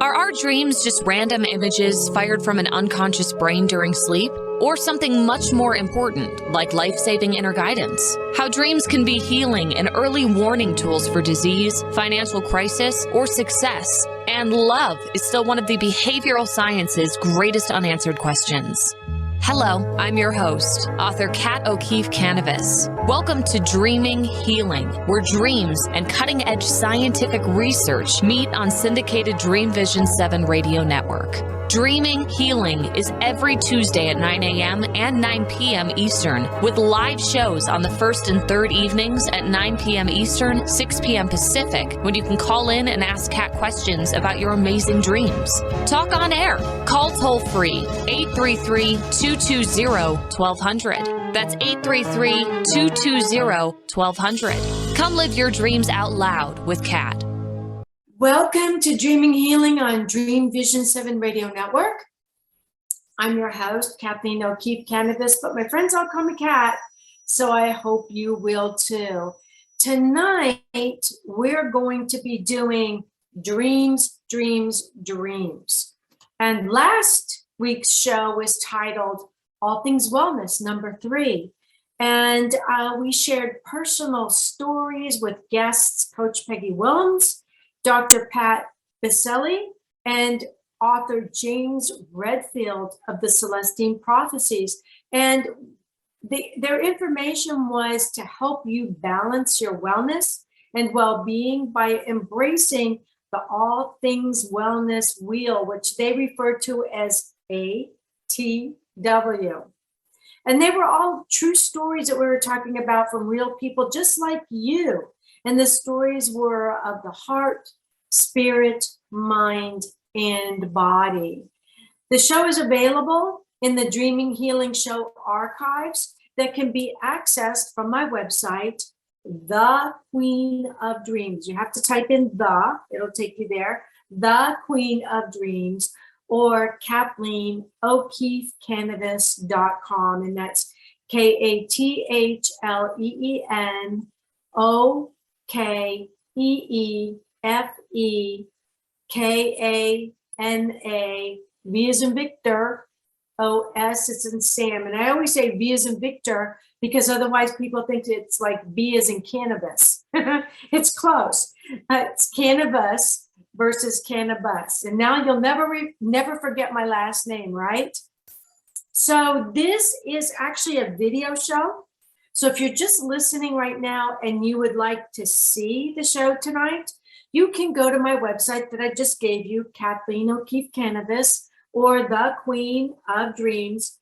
Are our dreams just random images fired from an unconscious brain during sleep? Or something much more important, like life-saving inner guidance? How dreams can be healing and early warning tools for disease, financial crisis, or success. And love is still one of the behavioral science's greatest unanswered questions. Hello, I'm your host, author Kat O'Keefe Kanavos. Welcome to Dreaming Healing, where dreams and cutting-edge scientific research meet on syndicated Dreamvisions 7 radio network. Dreaming Healing is every Tuesday at 9 a.m. and 9 p.m. Eastern, with live shows on the first and third evenings at 9 p.m. Eastern, 6 p.m. Pacific, when you can call in and ask Kat questions about your amazing dreams. Talk on air. Call toll-free 833-220-1200. That's 833-220-1200. Come live your dreams out loud with Kat. Welcome to Dreaming Healing on Dreamvisions 7 Radio Network. I'm your host, Kathleen O'Keefe Kanavos, but my friends all call me Kat, so I hope you will too. Tonight, we're going to be doing Dreams, Dreams, Dreams. And last week's show was titled All Things Wellness, number 3. And we shared personal stories with guests, Coach Peggy Willems, Dr. Pat Baselli, and author James Redfield of the Celestine Prophecies. And their information was to help you balance your wellness and well-being by embracing the All Things Wellness Wheel, which they refer to as ATW. And they were all true stories that we were talking about from real people just like you. And the stories were of the heart, spirit, mind, and body. The show is available in the Dreaming Healing Show archives that can be accessed from my website, The Queen of Dreams. You have to type in the, it'll take you there, The Queen of Dreams, or Kathleen O'KeefeKanavos.com, and that's KATHLEENOKEEFEKANA, V as in Victor, OS as in Sam. And I always say V as in Victor because otherwise people think it's like B as in cannabis. It's close. It's cannabis versus cannabis. And now you'll never forget my last name, right? So this is actually a video show. So if you're just listening right now and you would like to see the show tonight, you can go to my website that I just gave you, Kathleen O'Keefe Kanavos, or The Queen of Dreams.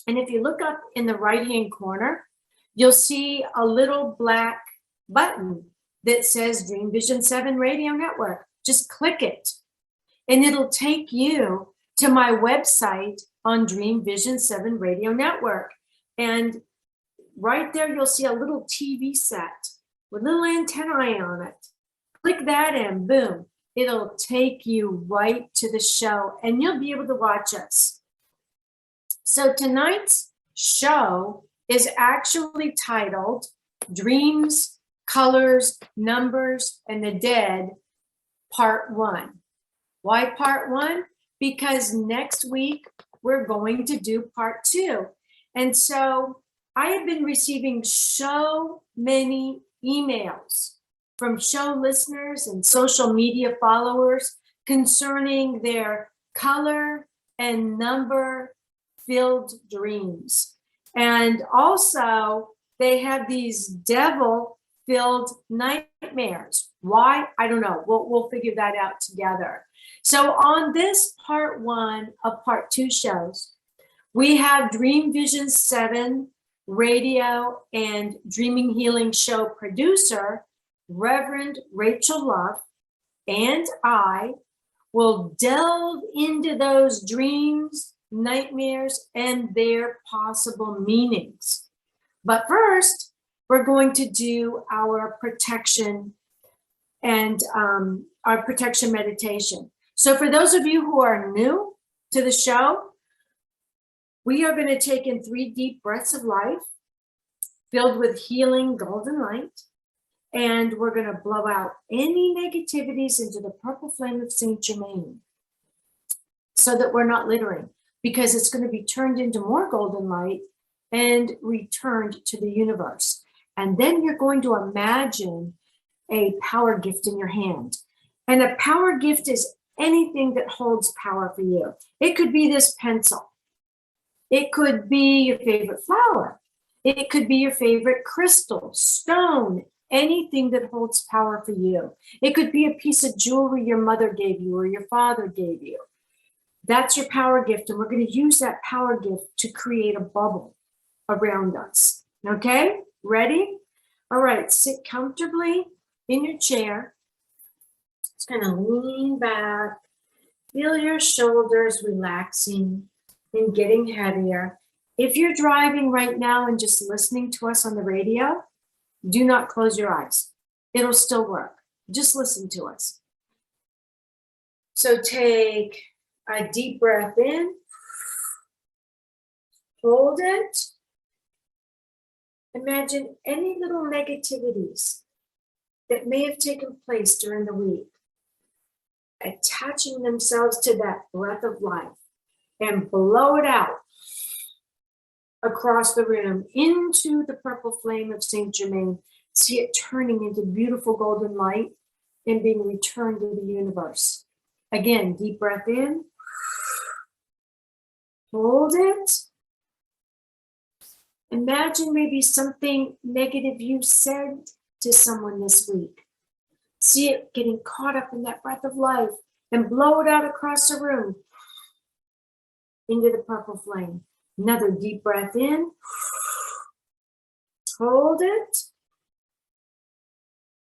And if you look up in the right-hand corner, you'll see a little black button that says Dreamvision 7 Radio Network. Just click it, and it'll take you to my website on Dreamvision 7 Radio Network. And right there, you'll see a little TV set with little antennae on it. Click that and boom, it'll take you right to the show and you'll be able to watch us. So tonight's show is actually titled Dreams, Colors, Numbers, and the Dead, Part 1. Why Part 1? Because next week we're going to do Part 2. And so I have been receiving so many emails from show listeners and social media followers concerning their color and number filled dreams. And also they have these devil filled nightmares. Why? I don't know. We'll figure that out together. So on this Part 1 of Part 2 shows, we have Dreamvisions 7 radio and Dreaming Healing Show producer, Reverend Rachel Luff, and I will delve into those dreams, nightmares, and their possible meanings. But first, we're going to do our protection and our protection meditation. So for those of you who are new to the show, we are going to take in 3 deep breaths of life filled with healing golden light. And we're going to blow out any negativities into the purple flame of Saint Germain so that we're not littering, because it's going to be turned into more golden light and returned to the universe. And then you're going to imagine a power gift in your hand. And a power gift is anything that holds power for you. It could be this pencil. It could be your favorite flower. It could be your favorite crystal, stone, anything that holds power for you. It could be a piece of jewelry your mother gave you or your father gave you. That's your power gift. And we're going to use that power gift to create a bubble around us. Okay? Ready? All right. Sit comfortably in your chair. Just kind of lean back. Feel your shoulders relaxing and getting heavier. If you're driving right now and just listening to us on the radio, do not close your eyes. It'll still work. Just listen to us. So take a deep breath in. Hold it. Imagine any little negativities that may have taken place during the week, attaching themselves to that breath of life, and blow it out across the room into the purple flame of Saint Germain. See it turning into beautiful golden light and being returned to the universe. Again, deep breath in. Hold it. Imagine maybe something negative you said to someone this week. See it getting caught up in that breath of life and blow it out across the room into the purple flame. Another deep breath in. Hold it.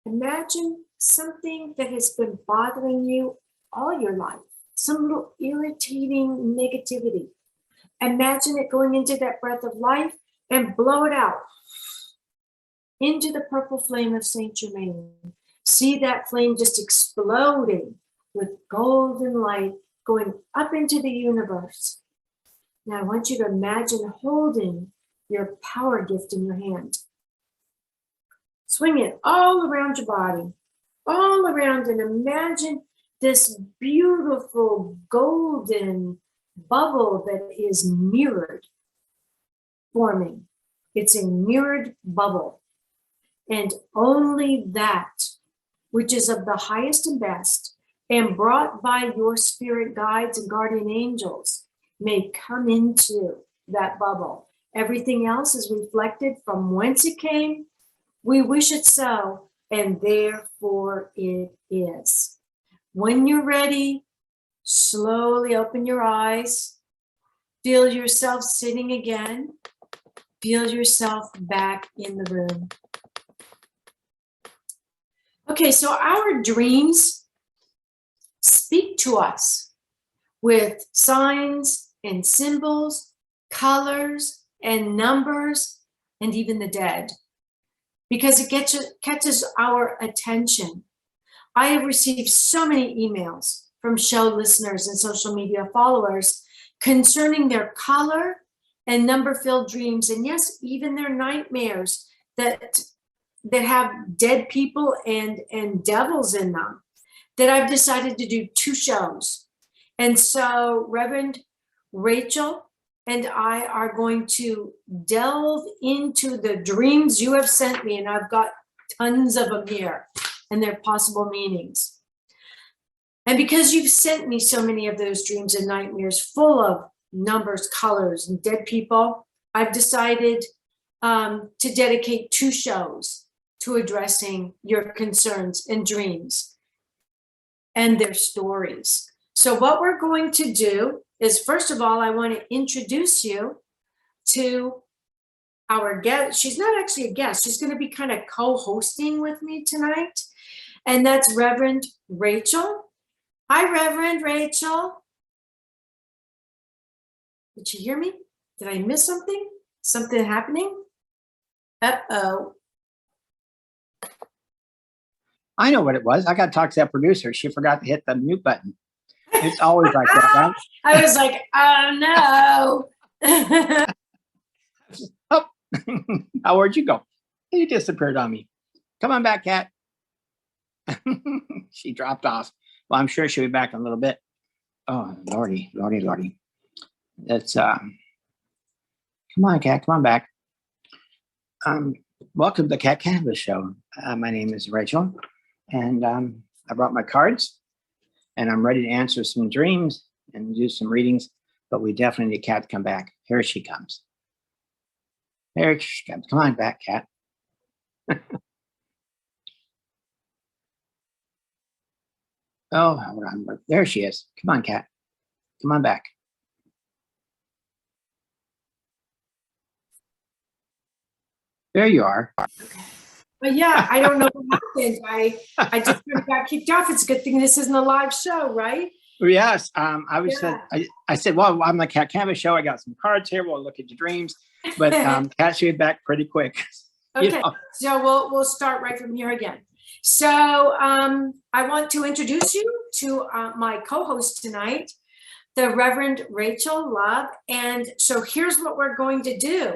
Imagine something that has been bothering you all your life, some little irritating negativity. Imagine it going into that breath of life and blow it out into the purple flame of Saint Germain. See that flame just exploding with golden light going up into the universe. Now I want you to imagine holding your power gift in your hand. Swing it all around your body, all around, and imagine this beautiful golden bubble that is mirrored forming. It's a mirrored bubble. And only that which is of the highest and best and brought by your spirit guides and guardian angels may come into that bubble. Everything else is reflected from whence it came. We wish it so, and therefore it is. When you're ready, slowly open your eyes. Feel yourself sitting again. Feel yourself back in the room. Okay, so our dreams speak to us with signs and symbols, colors and numbers, and even the dead, because it catches our attention. I have received so many emails from show listeners and social media followers concerning their color and number-filled dreams, and yes, even their nightmares that have dead people and devils in them, that I've decided to do 2 shows. And so Reverend Rachel and I are going to delve into the dreams you have sent me, and I've got tons of them here and their possible meanings. And because you've sent me so many of those dreams and nightmares full of numbers, colors, and dead people, I've decided to dedicate 2 shows to addressing your concerns and dreams and their stories. So what we're going to do is, first of all, I want to introduce you to our guest. She's not actually a guest. She's going to be kind of co-hosting with me tonight. And that's Reverend Rachel. Hi, Reverend Rachel. Did you hear me? Did I miss something? Something happening? Uh-oh. I know what it was. I got to talk to that producer. She forgot to hit the mute button. It's always like that, right? I was like, oh no. Oh, now where'd you go? You disappeared on me. Come on back, cat. She dropped off. Well, I'm sure she'll be back in a little bit. Oh, Lordy, Lordy, Lordy. That's come on, cat, come on back. Welcome to the Cat Kanavos Show. My name is Rachel, and I brought my cards, and I'm ready to answer some dreams and do some readings, but we definitely need Cat to come back. Here she comes. Here she comes. Come on back, Cat. Oh, hold on. There she is. Come on, Cat. Come on back. There you are. But yeah, I don't know what happened. I just kind of got kicked off. It's a good thing this isn't a live show, right? Yes. I said, well, I'm the Cat Kanavos Show. I got some cards here. We'll look at your dreams. But Cat should be back pretty quick. Okay. So we'll start right from here again. So I want to introduce you to my co-host tonight, the Reverend Rachel Love. And so here's what we're going to do.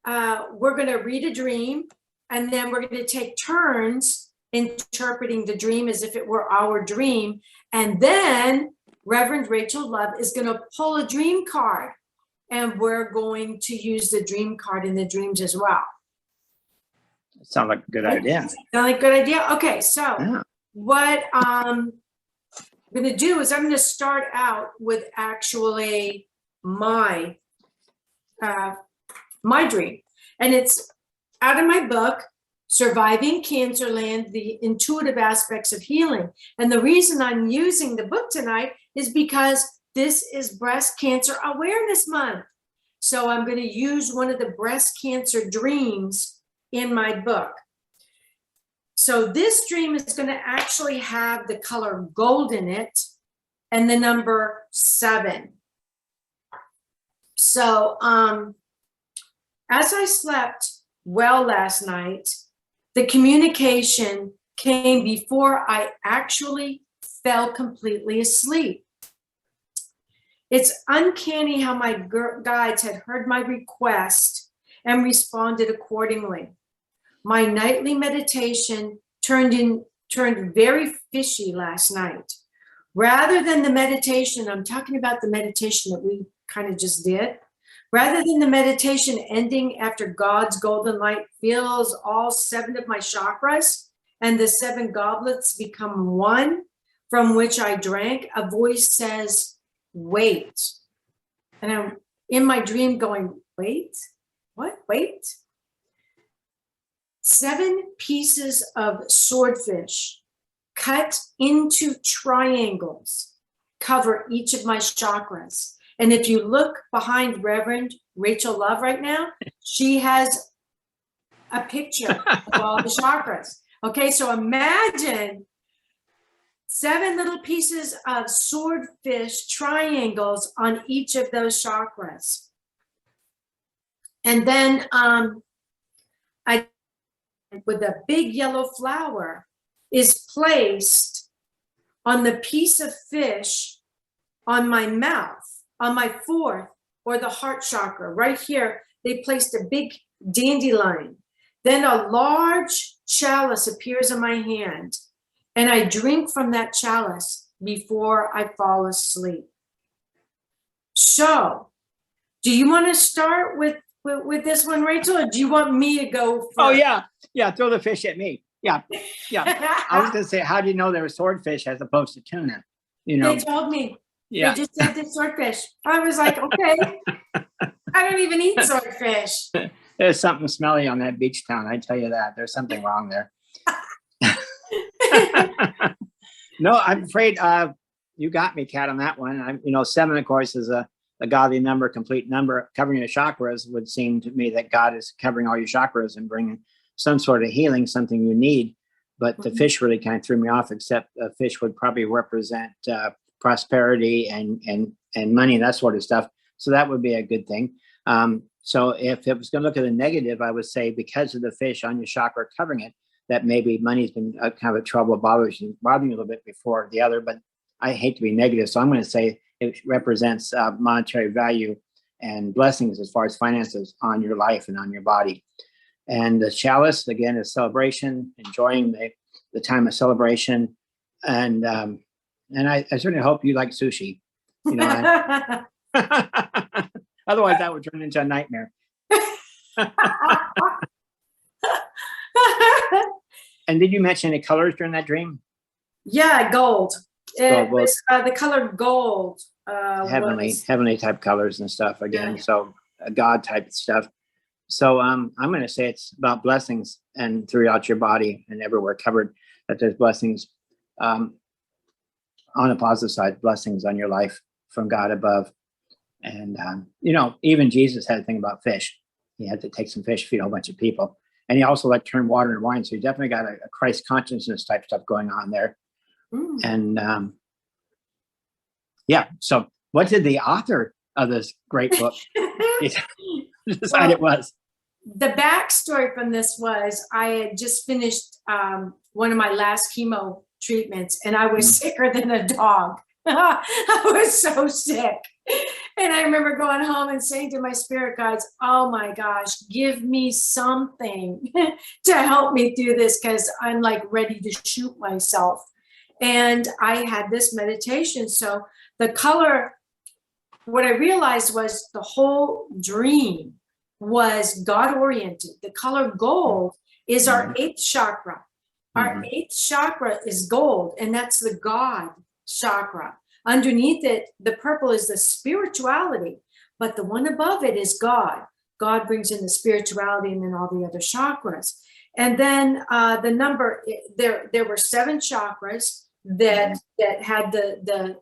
We're going to read a dream, and then we're going to take turns interpreting the dream as if it were our dream. And then Reverend Rachel Love is going to pull a dream card, and we're going to use the dream card in the dreams as well. Sounds like a good idea. Sound like a good idea? Okay, so what I'm going to do is I'm going to start out with actually my dream. And it's out of my book, Surviving Cancerland, The Intuitive Aspects of Healing. And the reason I'm using the book tonight is because this is Breast Cancer Awareness Month. So I'm going to use one of the breast cancer dreams in my book. So this dream is going to actually have the color gold in it and the number 7. So as I slept well last night, the communication came before I actually fell completely asleep. It's uncanny how my guides had heard my request and responded accordingly. My nightly meditation turned very fishy last night. Rather than the meditation, I'm talking about the meditation that we kind of just did. Rather than the meditation ending after God's golden light fills all 7 of my chakras and the 7 goblets become one from which I drank, a voice says, wait. And I'm in my dream going, wait? What? Wait? 7 pieces of swordfish cut into triangles cover each of my chakras. And if you look behind Reverend Rachel Love right now, she has a picture of all the chakras. Okay, so imagine 7 little pieces of swordfish triangles on each of those chakras. And then with a big yellow flower is placed on the piece of fish on my mouth, on my 4th, or the heart chakra. Right here, they placed a big dandelion. Then a large chalice appears in my hand, and I drink from that chalice before I fall asleep. So, do you want to start with this one, Rachel, or do you want me to go first? Oh, yeah, throw the fish at me. Yeah. I was going to say, how do you know there was swordfish as opposed to tuna? You know, they told me. Yeah. They just said the swordfish. I was like, okay. I don't even eat swordfish. There's something smelly on that beach town. I tell you that. There's something wrong there. No, I'm afraid you got me, Kat, on that one. 7, of course, is a godly number, complete number. Covering your chakras would seem to me that God is covering all your chakras and bringing some sort of healing, something you need. But the fish really kind of threw me off, except a fish would probably represent prosperity and money and that sort of stuff. So that would be a good thing. So if it was going to look at the negative, I would say because of the fish on your chakra covering it, that maybe money's been kind of a trouble bothering you a little bit before the other. But I hate to be negative, so I'm going to say it represents monetary value and blessings as far as finances on your life and on your body. And the chalice, again, is celebration, enjoying the time of celebration. And I certainly hope you like sushi. You know, otherwise that would turn into a nightmare. And did you mention any colors during that dream? Yeah, gold. It Well, was the color gold. Heavenly type colors and stuff again. Yeah. So God type stuff. So I'm going to say it's about blessings and throughout your body and everywhere covered, that there's blessings on the positive side, blessings on your life from God above. And, even Jesus had a thing about fish. He had to take some fish, feed a whole bunch of people. And he also like turned water into wine. So he definitely got a Christ consciousness type stuff going on there. And so what did the author of this great book decide it was? The backstory from this was I had just finished one of my last chemo treatments, and I was sicker than a dog. I was so sick. And I remember going home and saying to my spirit guides, oh my gosh, give me something to help me through this, because I'm like ready to shoot myself. And I had this meditation. So the color, what I realized was the whole dream was God oriented. The color gold is our 8th chakra. Our 8th chakra is gold, and that's the God chakra. Underneath it, the purple is the spirituality, but the one above it is God. God brings in the spirituality and then all the other chakras. And then the number, there were 7 chakras that had the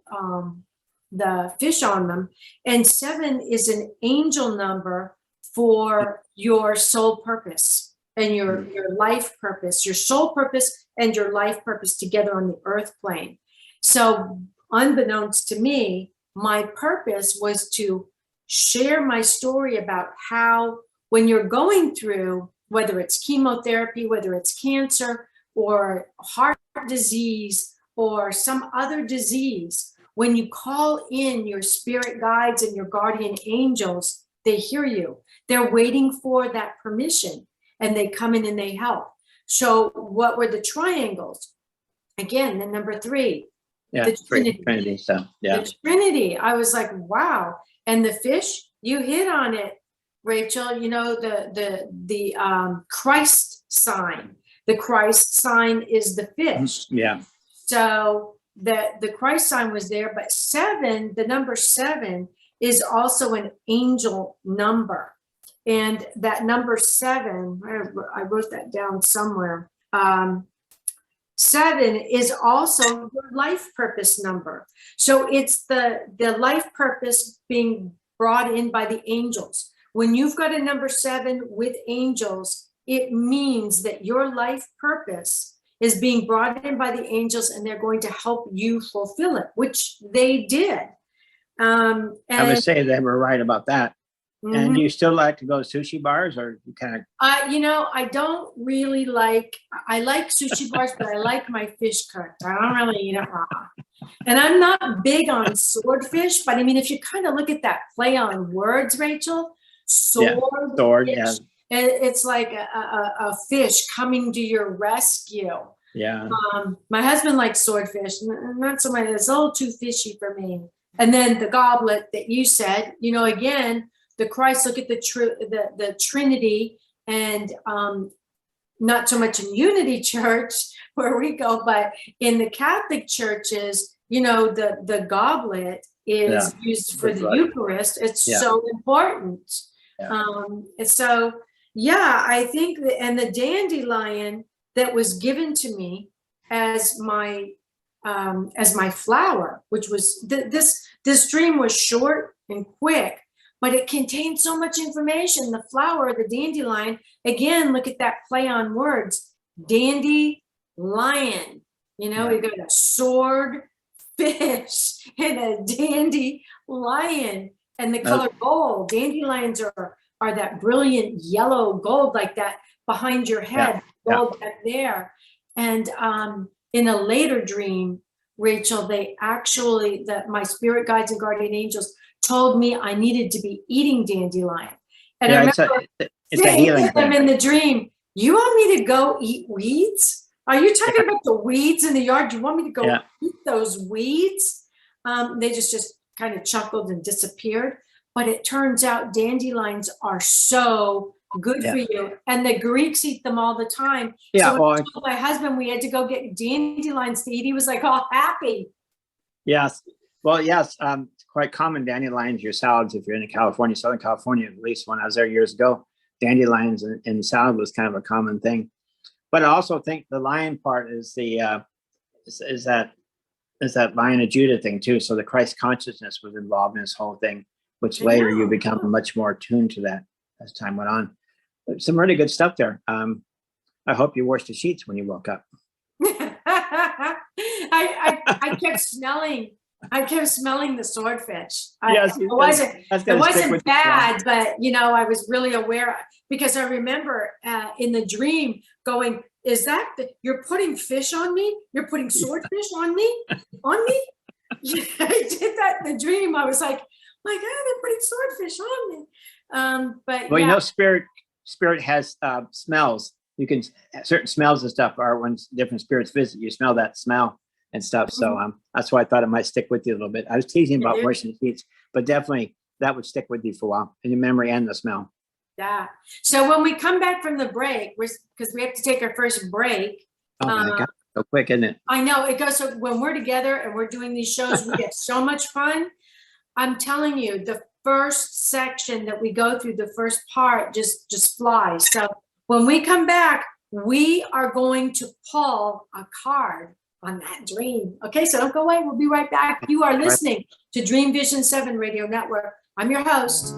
fish on them, and 7 is an angel number for your soul purpose and your life purpose, your soul purpose and your life purpose together on the earth plane. So unbeknownst to me, my purpose was to share my story about how when you're going through, whether it's chemotherapy, whether it's cancer or heart disease or some other disease, when you call in your spirit guides and your guardian angels, they hear you. They're waiting for that permission, and they come in and they help. So what were the triangles? Again, the number 3. Yeah, the Trinity stuff. Yeah. The Trinity. I was like, wow. And the fish, you hit on it, Rachel. You know, the Christ sign. The Christ sign is the fish. Yeah. So the Christ sign was there, but 7, the number 7 is also an angel number. And that number 7, I wrote that down somewhere. 7 is also your life purpose number. So it's the life purpose being brought in by the angels. When you've got a number 7 with angels, it means that your life purpose is being brought in by the angels, and they're going to help you fulfill it, which they did. And I would say they were right about that. And do you still like to go to sushi bars, or you kind of? I don't really I like sushi bars, but I like my fish cooked. I don't really eat it raw. And I'm not big on swordfish, but I mean, if you kind of look at that play on words, Rachel, sword, yeah. It's like a fish coming to your rescue. Yeah. My husband likes swordfish, not so much. It's a little too fishy for me. And then the goblet that you said, again, the Christ, look at the Trinity, and not so much in Unity Church where we go, but in the Catholic churches, the goblet is used for the Eucharist. It's so important. Yeah. And so, I think and the dandelion that was given to me as my flower, which was this dream was short and quick, but it contained so much information. The flower, the dandelion, again, look at that play on words, dandy lion. We got a sword fish and a dandy lion, and the color gold. Dandelions are that brilliant yellow gold, like that behind your head, gold back there. And in a later dream, Rachel, they actually, my spirit guides and guardian angels told me I needed to be eating dandelion. And I remember it's a healing them thing. in the dream. You want me to go eat weeds? Are you talking about the weeds in the yard? Do you want me to go eat those weeds? They just kind of chuckled and disappeared. But it turns out dandelions are so good for you. And the Greeks eat them all the time. Yeah, so when I told my husband we had to go get dandelions to eat, he was like all happy. Yes. Well, yes. It's quite common, dandelions, your salads, if you're in California, Southern California, at least when I was there years ago, dandelions in salad was kind of a common thing. But I also think the lion part is the is that Lion of Judah thing too. So the Christ consciousness was involved in this whole thing, which later you become much more attuned to that as time went on. But some really good stuff there. I hope you washed the sheets when you woke up. I kept smelling. I kept smelling the swordfish. Yes, it wasn't bad, but I was really aware because I remember in the dream going, "Is that you're putting fish on me? You're putting swordfish on me? On me?" Yeah, I did that in the dream. I was like, "My God, they're putting swordfish on me." But spirit has smells. You can certain smells and stuff are when different spirits visit. You smell that smell and stuff. So that's why I thought it might stick with you a little bit. I was teasing about washing the sheets, but definitely that would stick with you for a while in your memory and the smell. Yeah. So when we come back from the break, because we have to take our first break. Oh my God, so quick, isn't it? I know it goes. So when we're together and we're doing these shows, we get so much fun. I'm telling you, the first section that we go through, the first part just flies. So when we come back, we are going to pull a card on that dream. Okay, so don't go away. We'll be right back. You are listening to Dream Vision 7 Radio Network. I'm your host.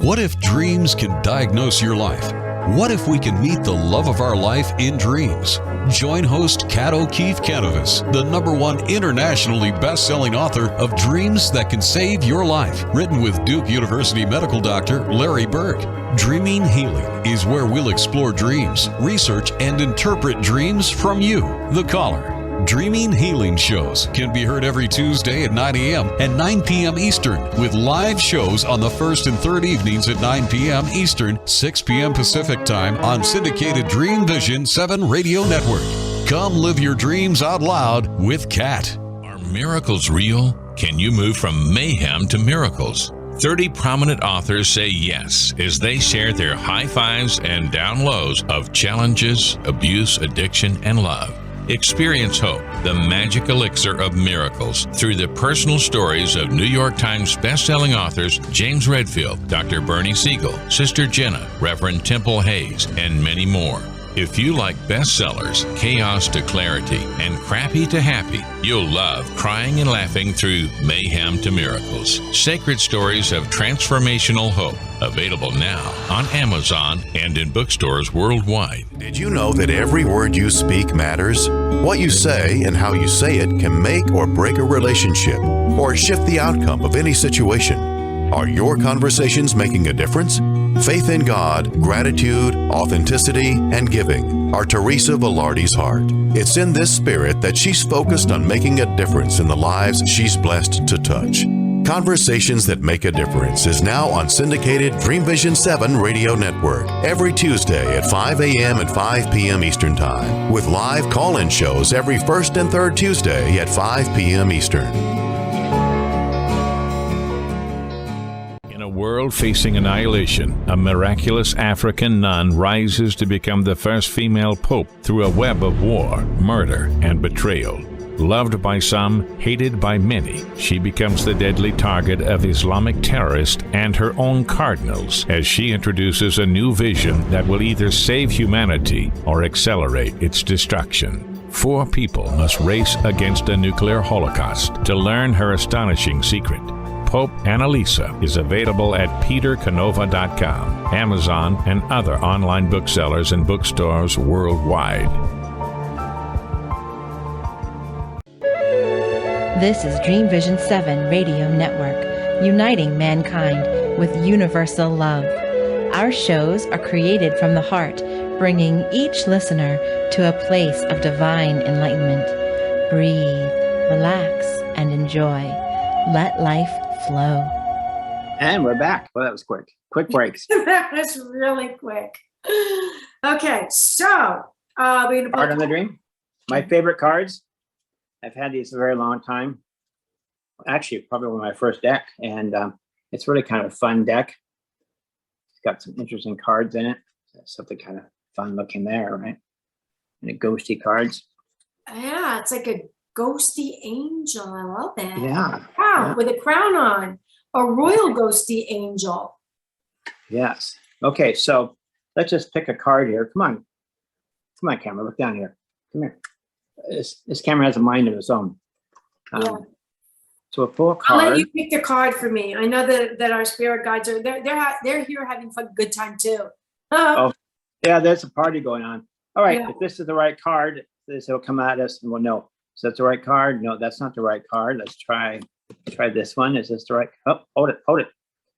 What if dreams can diagnose your life? What if we can meet the love of our life in dreams? Join host Kat O'Keefe Kanavos, the #1 internationally best-selling author of Dreams That Can Save Your Life, written with Duke University medical doctor Larry Burke. Dreaming Healing is where we'll explore dreams, research, and interpret dreams from you, the caller. Dreaming Healing shows can be heard every Tuesday at 9 a.m. and 9 p.m. Eastern, with live shows on the first and third evenings at 9 p.m. Eastern, 6 p.m. Pacific Time on syndicated Dreamvisions 7 Radio Network. Come live your dreams out loud with Kat. Are miracles real? Can you move from mayhem to miracles? 30 prominent authors say yes as they share their high fives and down lows of challenges, abuse, addiction, and love. Experience hope, the magic elixir of miracles, through the personal stories of New York Times bestselling authors James Redfield, Dr. Bernie Siegel, Sister Jenna, Reverend Temple Hayes, and many more. If you like bestsellers, chaos to clarity, and crappy to happy, you'll love crying and laughing through Mayhem to Miracles. Sacred stories of transformational hope. Available now on Amazon and in bookstores worldwide. Did you know that every word you speak matters? What you say and how you say it can make or break a relationship or shift the outcome of any situation. Are your conversations making a difference? Faith in God, gratitude, authenticity, and giving are Teresa Velarde's heart. It's in this spirit that she's focused on making a difference in the lives she's blessed to touch. Conversations That Make a Difference is now on syndicated Dreamvision 7 Radio Network every Tuesday at 5 a.m. and 5 p.m. Eastern Time, with live call-in shows every first and third Tuesday at 5 p.m. Eastern. In a world facing annihilation, a miraculous African nun rises to become the first female pope through a web of war, murder, and betrayal. Loved by some, hated by many, she becomes the deadly target of Islamic terrorists and her own cardinals as she introduces a new vision that will either save humanity or accelerate its destruction. 4 people must race against a nuclear holocaust to learn her astonishing secret. Pope Annalisa is available at petercanova.com, Amazon, and other online booksellers and bookstores worldwide. This is Dreamvision 7 Radio Network, uniting mankind with universal love. Our shows are created from the heart, bringing each listener to a place of divine enlightenment. Breathe, relax, and enjoy. Let life flow. And we're back. Well, that was quick. Quick breaks. That was really quick. Okay, so we're going to Card on the dream. My favorite cards. I've had these a very long time. Actually, probably one of my first deck, and it's really kind of a fun deck. It's got some interesting cards in it. Something kind of fun looking there, right? And the ghosty cards. Yeah, it's like a ghosty angel. I love that. Yeah. Wow, with a crown on. A royal ghosty angel. Yes. Okay, so let's just pick a card here. Come on. Come on, camera. Look down here. Come here. This camera has a mind of its own. Yeah. So a full I'll card. let you pick the card for me. I know that our spirit guides are they're here having a good time too. Oh, yeah, there's a party going on. All right, Yeah. if this is the right card, this will come at us and we'll know. So that's the right card. No, that's not the right card. Let's try this one. Is this the right? Oh, hold it.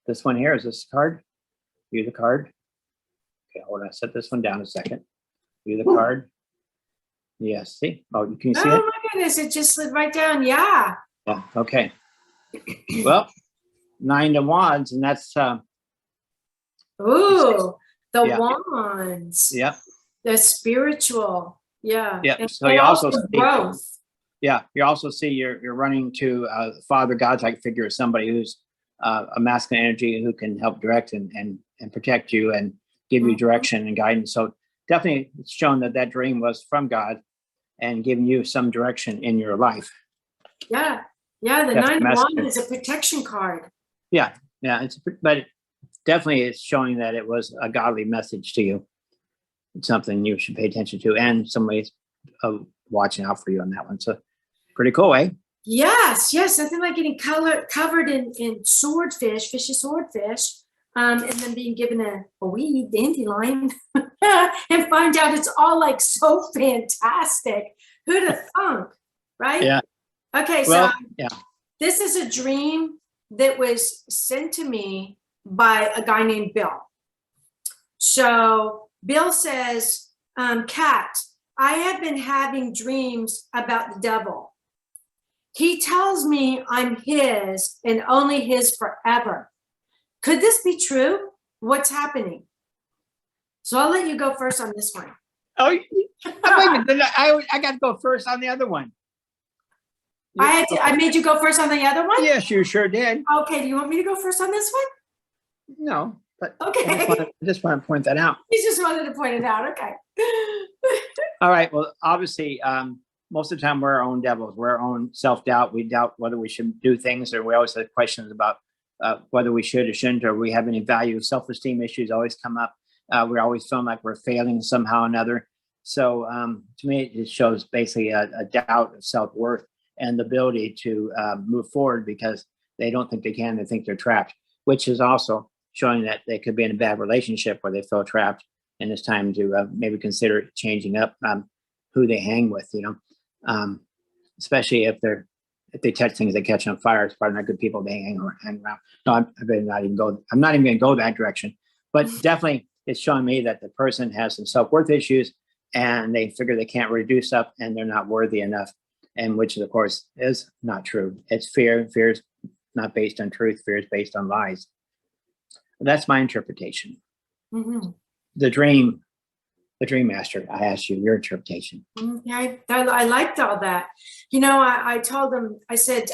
This one here, is this card? View the card. Okay, hold on. Set this one down a second. View the card. Yes, see? Oh, can you see it? Oh my goodness, it just slid right down. Yeah. Yeah, okay. Well, 9 of Wands, and that's Ooh, the Yeah. wands. yeah. The spiritual. Yeah. Yeah, And, so and you also also see- growth. Yeah, you also see you're running to Father God-type figure, somebody who's a masculine energy who can help direct and protect you and give you Mhm. direction and guidance. So definitely it's shown that dream was from God and giving you some direction in your life. Yeah. Yeah. The That's 9 of message. wands is a protection card. Yeah, but definitely it's showing that it was a godly message to you. It's something you should pay attention to, and somebody's watching out for you on that one. So pretty cool, eh? Yes, nothing like getting covered in swordfish, fishy swordfish, and then being given a weed, dandelion, and find out it's all like so fantastic. Who'd have thunk, right? Yeah. Okay, Well, so yeah. this is a dream that was sent to me by a guy named Bill. So Bill says, Kat, I have been having dreams about the devil. He tells me I'm his and only his forever. Could this be true? What's happening? So I'll let you go first on this one. Oh, wait a minute. I got to go first on the other one. I made you go first on the other one? Yes, you sure did. Okay, do you want me to go first on this one? No, but Okay. I just want to point that out. You just wanted to point it out. Okay. All right. Well, obviously, most of the time we're our own devils. We're our own self-doubt. We doubt whether we should do things, or we always have questions about whether we should or shouldn't, or we have any value. Self-esteem issues always come up. We're always feeling like we're failing somehow or another. So to me, it shows basically a doubt of self-worth and the ability to move forward because they don't think they can. They think they're trapped, which is also showing that they could be in a bad relationship where they feel trapped. And it's time to maybe consider changing up who they hang with, especially if they touch things that catch on fire. It's probably not good people they hang around. No, I'm not even going to go that direction. But definitely it's showing me that the person has some self-worth issues and they figure they can't really do stuff and they're not worthy enough. And which, of course, is not true. It's fear. Fear is not based on truth. Fear is based on lies. That's my interpretation. Mm-hmm. The dream master, I asked you your interpretation. Yeah, I liked all that. I told him, I said,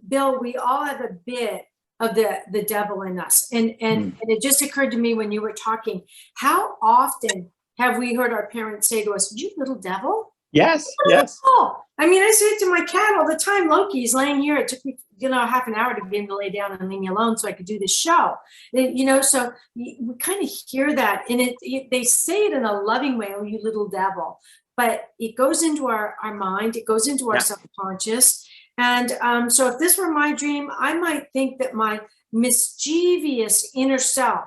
Bill, we all have a bit of the devil in us. And it just occurred to me when you were talking, how often have we heard our parents say to us, you little devil? Yes. Oh, I mean, I say it to my cat all the time. Loki's laying here. It took me, half an hour to get him to lay down and leave me alone so I could do the show. So we kind of hear that, and they say it in a loving way. Oh, you little devil! But it goes into our mind. It goes into our subconscious. And so, if this were my dream, I might think that my mischievous inner self,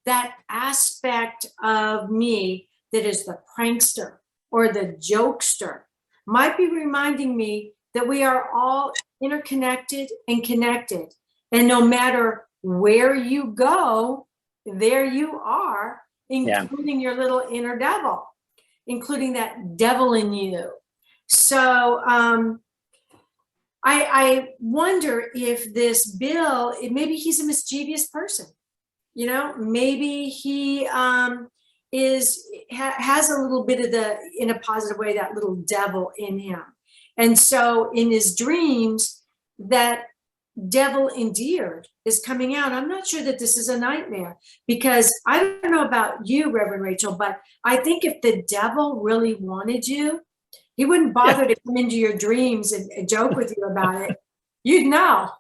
that aspect of me that is the prankster or the jokester, might be reminding me that we are all interconnected and connected. And no matter where you go, there you are. including your little inner devil, including that devil in you. So I wonder if this Bill, maybe he's a mischievous person. Maybe he has a little bit of in a positive way, that little devil in him. And so in his dreams, that devil endeared is coming out. I'm not sure that this is a nightmare, because I don't know about you, Reverend Rachel, but I think if the devil really wanted you, he wouldn't bother to come into your dreams and joke with you about it. You'd know.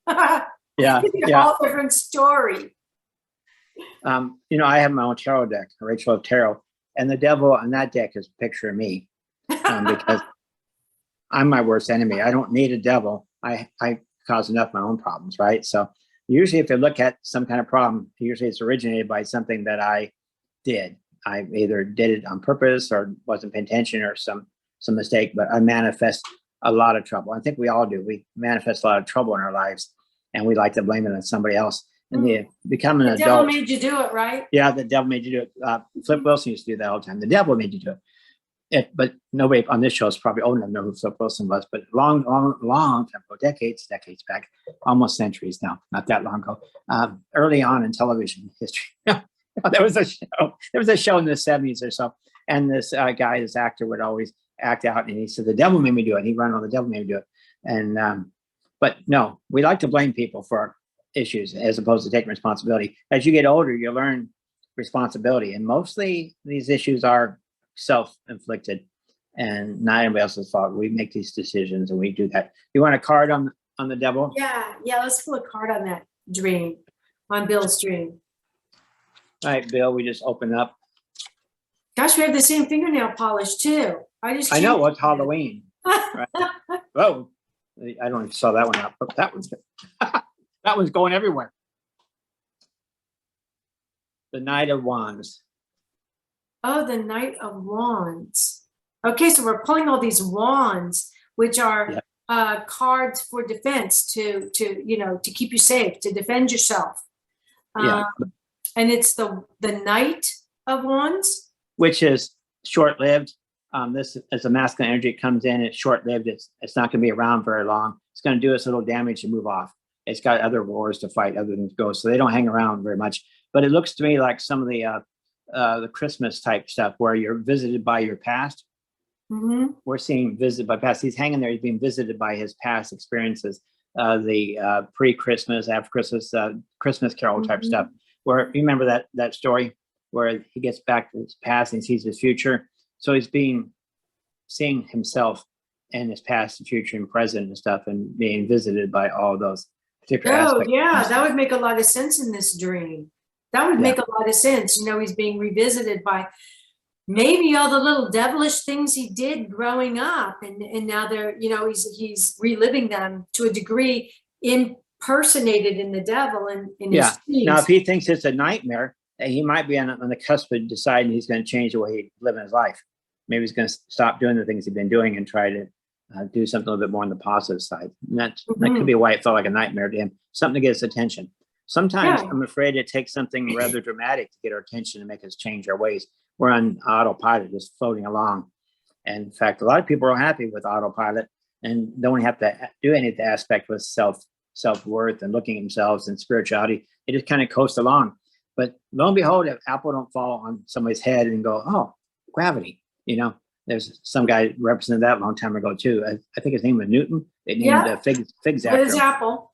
Yeah. It's a whole different story. I have my own tarot deck, Rachel of Tarot, and the devil on that deck is a picture of me, because I'm my worst enemy. I don't need a devil. I cause enough of my own problems, right? So usually if you look at some kind of problem, usually it's originated by something that I did. I either did it on purpose or wasn't paying attention or some mistake, but I manifest a lot of trouble. I think we all do. We manifest a lot of trouble in our lives, and we like to blame it on somebody else. And becoming an adult. The devil made you do it, right? Yeah, the devil made you do it. Flip Wilson used to do that all the time. The devil made you do it. But nobody on this show is probably old enough to know who Flip Wilson was. But long time ago, decades back, almost centuries now, not that long ago. Early on in television history, there was a show in the 70s or so, and this guy, this actor, would always act out, and he said, "The devil made me do it." And he'd run on, "The devil made me do it." And but no, we like to blame people for issues as opposed to taking responsibility. As you get older, you learn responsibility, and mostly these issues are self-inflicted and not anybody else's fault. We make these decisions and we do that. You want a card on the devil? Yeah, let's pull a card on that dream, on Bill's dream. All right, Bill, we just open up. Gosh, we have the same fingernail polish too. I know, it's Halloween. Right? Oh, I don't even saw that one out, but that one's that one's going everywhere. The Knight of Wands. Oh, the Knight of Wands. Okay, so we're pulling all these wands, which are cards for defense to keep you safe, to defend yourself. And it's the Knight of Wands, which is short-lived. This is a masculine energy. It comes in, it's short-lived. It's not going to be around very long. It's going to do us a little damage and move off. It's got other wars to fight, other things go, so they don't hang around very much. But it looks to me like some of the Christmas type stuff where you're visited by your past. Mm-hmm. We're seeing visited by past. He's hanging there. He's being visited by his past experiences, the pre-Christmas, after Christmas, Christmas Carol type stuff. Where you remember that story where he gets back to his past and sees his future. So he's seeing himself and his past and future and present and stuff, and being visited by all those particular aspects. Oh, yeah, that would make a lot of sense in this dream. That would make a lot of sense. He's being revisited by maybe all the little devilish things he did growing up, and now they're, he's reliving them to a degree, impersonated in the devil and in his dreams. Now, if he thinks it's a nightmare, he might be on the cusp of deciding he's going to change the way he lives his life. Maybe he's going to stop doing the things he's been doing and try to do something a little bit more on the positive side. And that could be why it felt like a nightmare to him, something to get his attention. Sometimes I'm afraid it takes something rather dramatic to get our attention and make us change our ways. We're on autopilot, just floating along. And in fact, a lot of people are happy with autopilot and don't have to do any of the aspect with self-worth and looking at themselves and spirituality. They just kind of coast along. But lo and behold, if apple don't fall on somebody's head and go, oh, gravity, there's some guy represented that a long time ago too. I think his name was Newton. They named figs after him. Apple.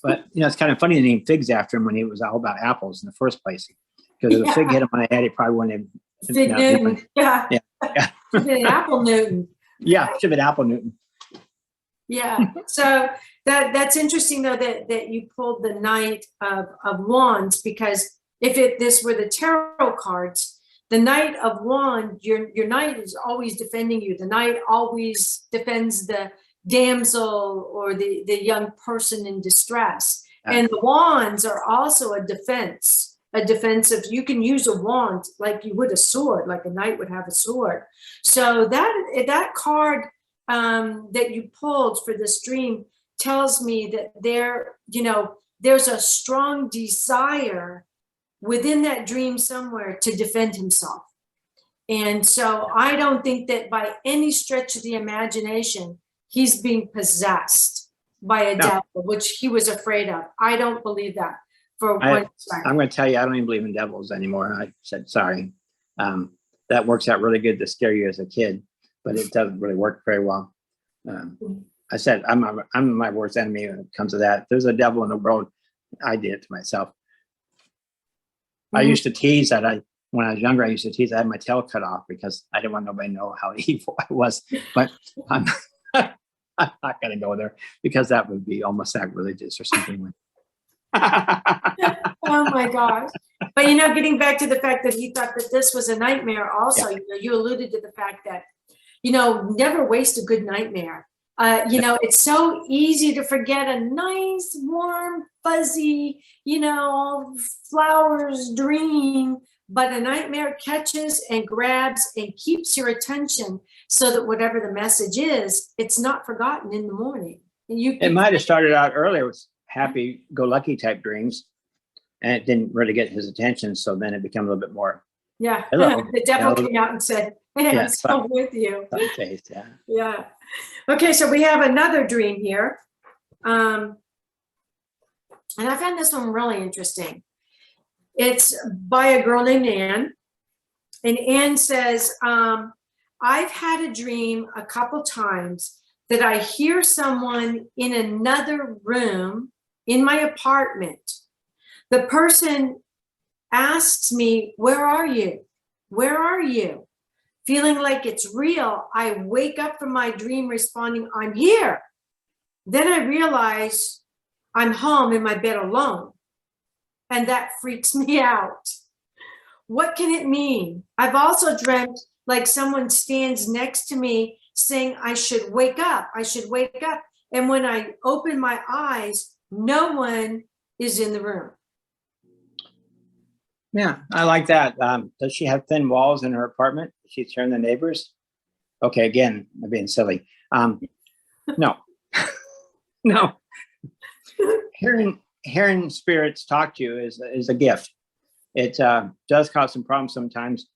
But it's kind of funny to name figs after him when he was all about apples in the first place. Because if a fig hit him on the head, he probably wouldn't have. Fig Newton. Yeah. Apple Newton. Yeah, should have been Apple Newton. Yeah. So that's interesting though that you pulled the Knight of Wands, because if this were the tarot cards, the Knight of Wands, your knight is always defending you. The knight always defends the damsel or the young person in distress. And the wands are also a defense of, you can use a wand like you would a sword, like a knight would have a sword. So that card that you pulled for this dream tells me that there's a strong desire within that dream somewhere to defend himself. And so I don't think that by any stretch of the imagination, he's being possessed by a devil, which he was afraid of. I don't believe that for one second. I'm going to tell you, I don't even believe in devils anymore. I said, sorry. That works out really good to scare you as a kid, but it doesn't really work very well. I said, I'm my worst enemy when it comes to that. If there's a devil in the world, I did it to myself. I used to tease that when I was younger, I used to tease I had my tail cut off because I didn't want nobody to know how evil I was. But I'm not going to go there because that would be almost sacrilegious or something like Oh my gosh. But getting back to the fact that he thought that this was a nightmare also, you alluded to the fact that, never waste a good nightmare. It's so easy to forget a nice, warm, fuzzy, flowers dream, but a nightmare catches and grabs and keeps your attention so that whatever the message is, it's not forgotten in the morning. It might have started out earlier with happy-go-lucky type dreams, and it didn't really get his attention, so then it became a little bit more. Yeah, hello. The devil came out and said, hey, I'm still with you. Yeah. Okay, so we have another dream here. And I found this one really interesting. It's by a girl named Anne. And Anne says, I've had a dream a couple times that I hear someone in another room in my apartment. The person asks me, where are you? Where are you? Feeling like it's real, I wake up from my dream responding, I'm here. Then I realize I'm home in my bed alone. And that freaks me out. What can it mean? I've also dreamt like someone stands next to me saying, I should wake up. I should wake up. And when I open my eyes, no one is in the room. Yeah, I like that. Does she have thin walls in her apartment? Does she turn the neighbors? Okay, again, I'm being silly. No, no. Hearing spirits talk to you is a gift. It does cause some problems sometimes.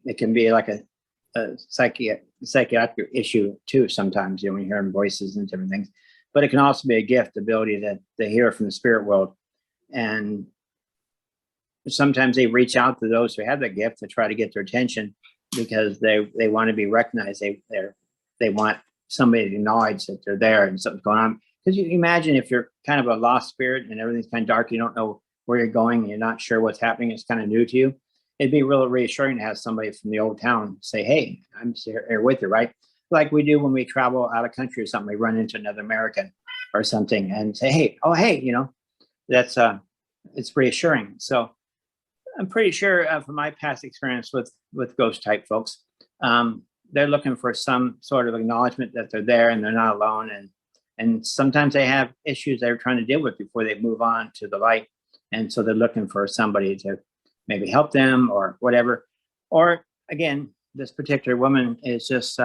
It can be like a psychiatric issue too sometimes, when you're hearing voices and different things. But it can also be a gift, the ability to hear from the spirit world. And sometimes they reach out to those who have that gift to try to get their attention because they want to be recognized. They want somebody to acknowledge that they're there and something's going on. Because you imagine if you're kind of a lost spirit and everything's kind of dark, you don't know where you're going, and you're not sure what's happening, it's kind of new to you. It'd be really reassuring to have somebody from the old town say, hey, I'm here with you, right? Like we do when we travel out of country or something, we run into another American or something and say, hey, that's it's reassuring. So I'm pretty sure from my past experience with ghost type folks, they're looking for some sort of acknowledgement that they're there and they're not alone. And sometimes they have issues they're trying to deal with before they move on to the light. And so they're looking for somebody to maybe help them or whatever. Or again, this particular woman is just,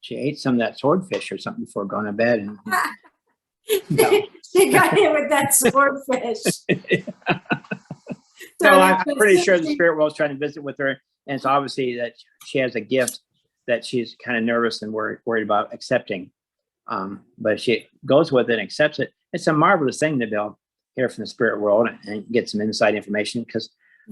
she ate some of that swordfish or something before going to bed. And, She got hit with that swordfish. So I'm pretty sure the spirit world's trying to visit with her. And it's obviously that she has a gift that she's kind of nervous and worried about accepting. But she goes with it and accepts it. It's a marvelous thing to be able to hear from the spirit world and get some inside information, because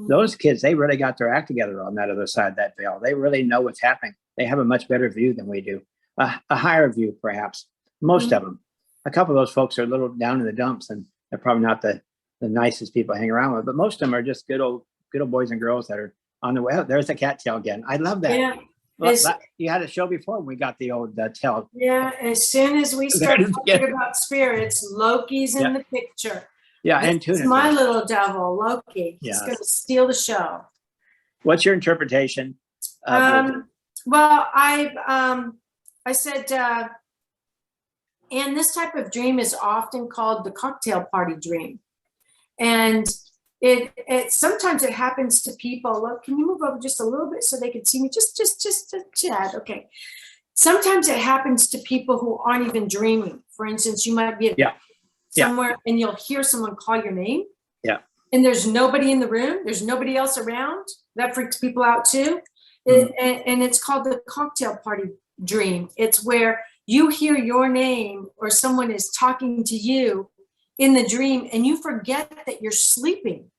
those kids, they really got their act together on that other side of that veil. They really know what's happening. They have a much better view than we do, a higher view, perhaps. Most of them. A couple of those folks are a little down in the dumps, and they're probably not the nicest people to hang around with. But most of them are just good old boys and girls that are on the way. Oh, there's the cattail again. I love that. Yeah. Well, you had a show before when we got the old tail. Yeah, as soon as we start talking about spirits, Loki's in the picture. Yeah, and It's my little devil, Loki. He's going to steal the show. What's your interpretation? Well, I said, and this type of dream is often called the cocktail party dream. And it sometimes it happens to people. Look, can you move over just a little bit so they can see me? Just a chat. Okay. Sometimes it happens to people who aren't even dreaming. For instance, you might be somewhere and you'll hear someone call your name. Yeah. And there's nobody in the room. There's nobody else around. That freaks people out too. And it's called the cocktail party dream. It's where you hear your name or someone is talking to you in the dream and you forget that you're sleeping.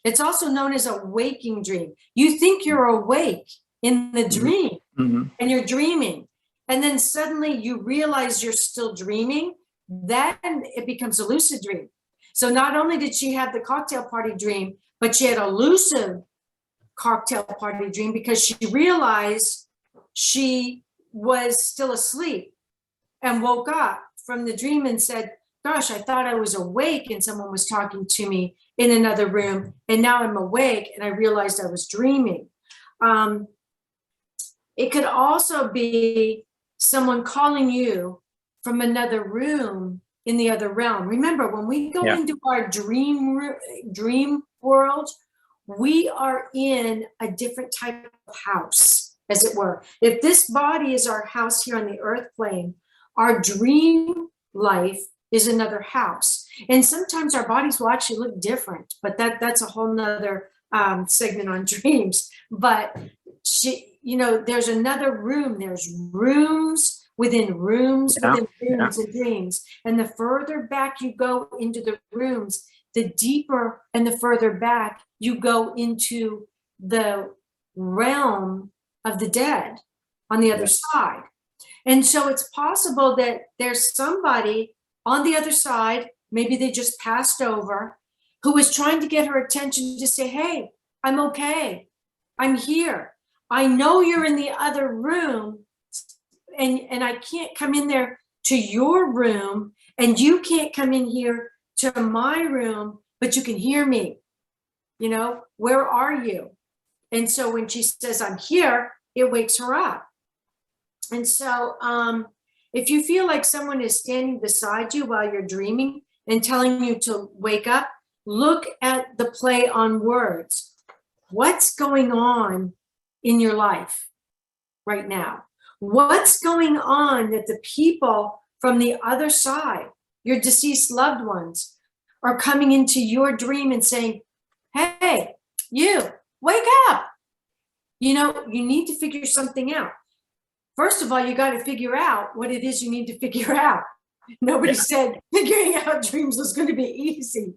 It's also known as a waking dream. You think you're awake in the dream and you're dreaming. And then suddenly you realize you're still dreaming. Then it becomes a lucid dream. So not only did she have the cocktail party dream, but she had a lucid cocktail party dream because she realized she was still asleep and woke up from the dream and said, gosh, I thought I was awake and someone was talking to me in another room. And now I'm awake and I realized I was dreaming. It could also be someone calling you from another room in the other realm. Remember, when we go into our dream world, we are in a different type of house, as it were. If this body is our house here on the earth plane, our dream life is another house. And sometimes our bodies will actually look different, but that's a whole nother segment on dreams. But there's another room. There's rooms within rooms within rooms and dreams. And the further back you go into the rooms, the deeper and the further back you go into the realm of the dead on the other side. And so it's possible that there's somebody on the other side, maybe they just passed over, who was trying to get her attention to say, hey, I'm okay. I'm here. I know you're in the other room and I can't come in there to your room and you can't come in here to my room, but you can hear me. Where are you? And so when she says, I'm here, it wakes her up. And so if you feel like someone is standing beside you while you're dreaming and telling you to wake up, look at the play on words. What's going on in your life right now? What's going on that the people from the other side, your deceased loved ones, are coming into your dream and saying, hey, you, wake up. You need to figure something out. First of all, you got to figure out what it is you need to figure out. Nobody said figuring out dreams was going to be easy.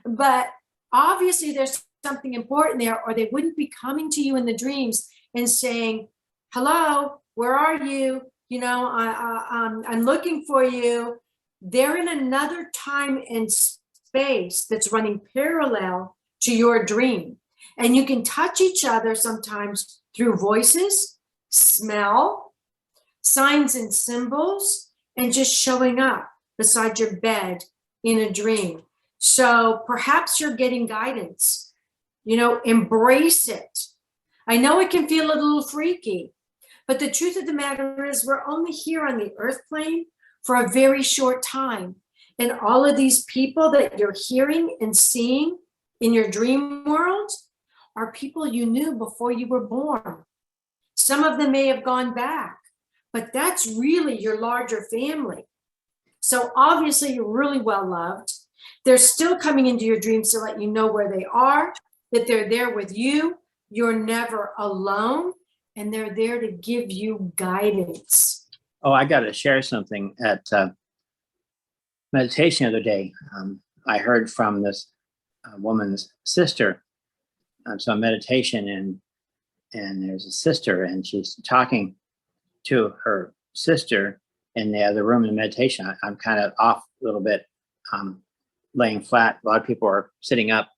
But obviously there's something important there, or they wouldn't be coming to you in the dreams and saying, hello, where are you? I'm looking for you. They're in another time and space that's running parallel to your dream. And you can touch each other sometimes through voices, smell, signs and symbols, and just showing up beside your bed in a dream. So perhaps you're getting guidance, embrace it. I know it can feel a little freaky, but the truth of the matter is we're only here on the earth plane for a very short time. And all of these people that you're hearing and seeing in your dream world are people you knew before you were born. Some of them may have gone back, but that's really your larger family. So obviously you're really well loved. They're still coming into your dreams to let you know where they are, that they're there with you. You're never alone, and they're there to give you guidance. Oh, I got to share something at meditation the other day. I heard from this woman's sister. So meditation, and there's a sister, and she's talking to her sister in the other room in meditation. I'm kind of off a little bit, laying flat. A lot of people are sitting up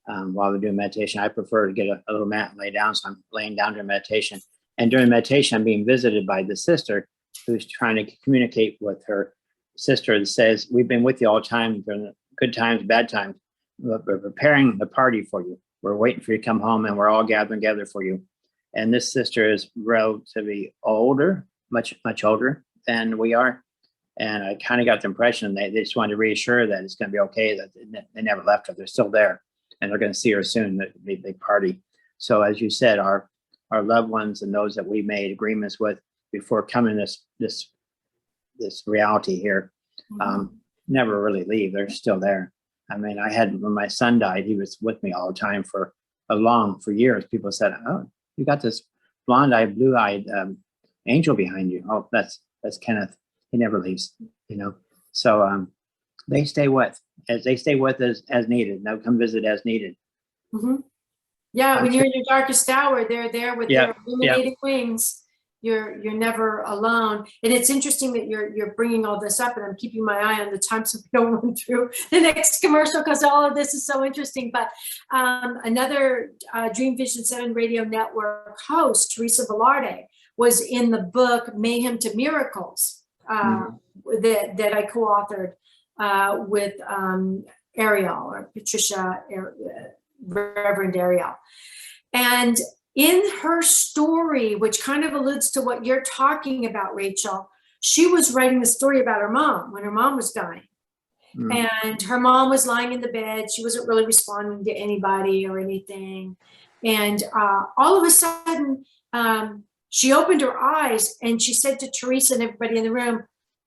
while they're doing meditation. I prefer to get a little mat and lay down, so I'm laying down during meditation. And during meditation, I'm being visited by the sister who's trying to communicate with her sister that says, we've been with you all the time, during the good times, bad times. We're preparing the party for you. We're waiting for you to come home, and we're all gathering together for you. And this sister is relatively older, much older than we are. And I kind of got the impression they just wanted to reassure that it's going to be okay, that they never left her. They're still there, and they're going to see her soon, the big party. So as you said, our loved ones and those that we made agreements with before coming this reality here, never really leave. They're still there. I mean, when my son died, he was with me all the time for years. People said, "Oh, you got this blonde-eyed, blue-eyed angel behind you." Oh, that's Kenneth. He never leaves, So they stay with as needed. They'll come visit as needed. Mm-hmm. Yeah, when you're in your darkest hour, they're there with their illuminating wings. You're never alone. And it's interesting that you're bringing all this up, and I'm keeping my eye on the time so we don't run through the next commercial because all of this is so interesting. But another Dream Vision 7 Radio Network host, Teresa Velarde, was in the book Mayhem to Miracles that I co-authored with Ariel, or Patricia, Reverend Ariel. And in her story, which kind of alludes to what you're talking about, Rachel, she was writing the story about her mom when her mom was dying. And her mom was lying in the bed. She wasn't really responding to anybody or anything. And all of a sudden, she opened her eyes and she said to Teresa and everybody in the room,